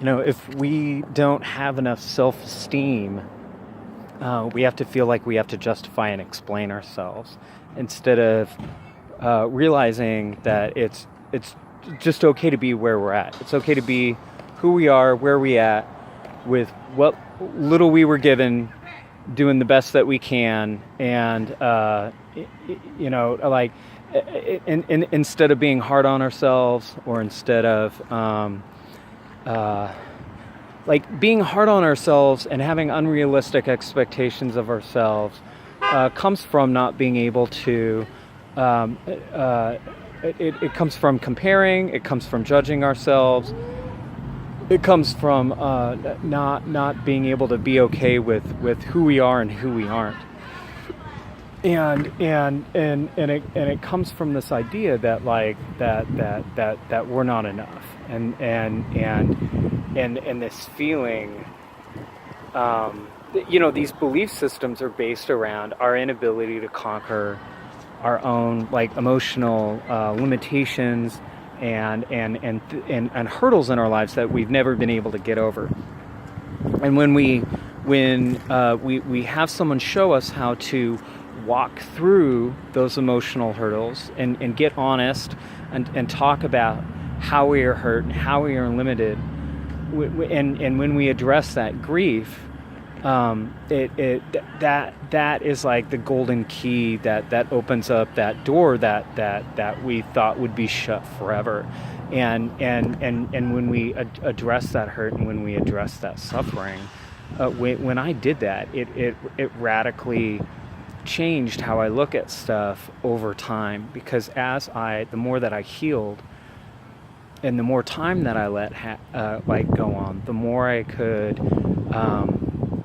If we don't have enough self-esteem, we have to feel like we have to justify and explain ourselves instead of realizing that it's just okay to be where we're at. It's okay to be who we are, where we at, with what little we were given, doing the best that we can, and instead of being hard on ourselves, or instead of being hard on ourselves and having unrealistic expectations of ourselves comes from not being able to. It comes from comparing. It comes from judging ourselves. It comes from not being able to be okay with who we are and who we aren't. And it comes from this idea that that we're not enough, and this feeling. These belief systems are based around our inability to conquer our own emotional limitations and hurdles in our lives that we've never been able to get over. And when we have someone show us how to walk through those emotional hurdles and get honest and talk about how we are hurt and how we are limited, and when we address that grief, that is like the golden key that opens up that door that we thought would be shut forever. And when we address that hurt and when we address that suffering, when I did that, it radically changed how I look at stuff over time, because the more that I healed and the more time that I let go on, the more I could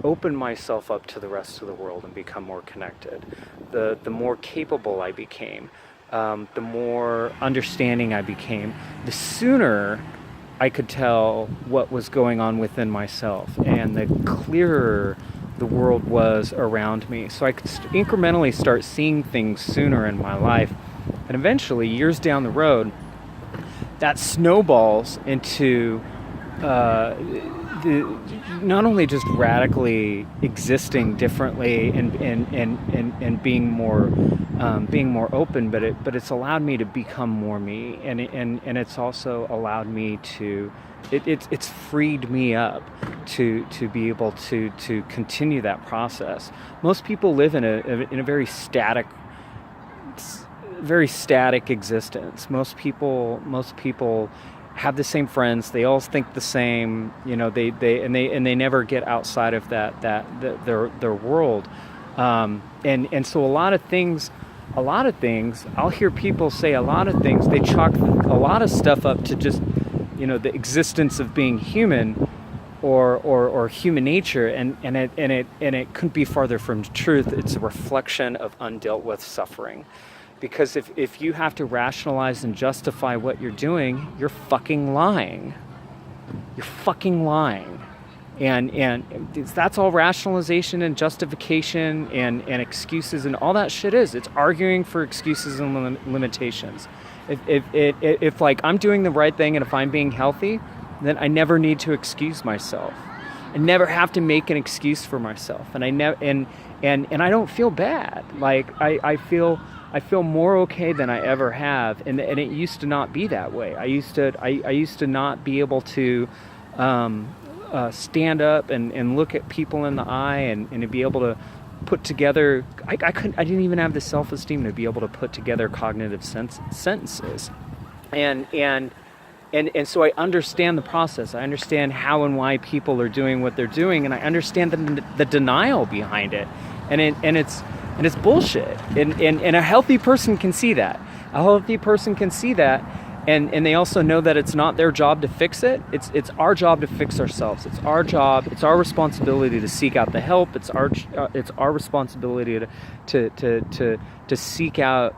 open myself up to the rest of the world and become more connected. The more capable I became, the more understanding I became, the sooner I could tell what was going on within myself, and the clearer the world was around me. So I could incrementally start seeing things sooner in my life. And eventually, years down the road, that snowballs into not only just radically existing differently and being more open, but it's allowed me to become more me, and it's also allowed me to it's freed me up to be able to continue that process. Most people live in a very static existence. Most people have the same friends. They all think the same. They never get outside of their world. And so a lot of things. I'll hear people say a lot of things. They chalk a lot of stuff up to just the existence of being human, or human nature, and it couldn't be farther from truth. It's a reflection of undealt with suffering. Because if you have to rationalize and justify what you're doing, you're fucking lying. You're fucking lying. And that's all rationalization and justification and excuses and all that shit is. It's arguing for excuses and limitations. If I'm doing the right thing and if I'm being healthy, then I never need to excuse myself. I never have to make an excuse for myself. And I don't feel bad. I feel more okay than I ever have, and it used to not be that way. I used to not be able to stand up and look at people in the eye and to be able to put together. I didn't even have the self-esteem to be able to put together cognitive sentences, and so I understand the process. I understand how and why people are doing what they're doing, and I understand the denial behind it, and it's bullshit. And a healthy person can see that. A healthy person can see that, and they also know that it's not their job to fix it. It's our job to fix ourselves. It's our job. It's our responsibility to seek out the help. It's our responsibility to seek out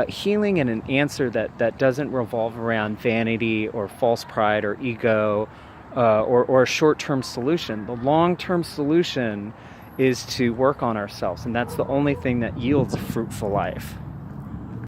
healing and an answer that doesn't revolve around vanity or false pride or ego or a short-term solution. The long-term solution is to work on ourselves, and that's the only thing that yields a fruitful life.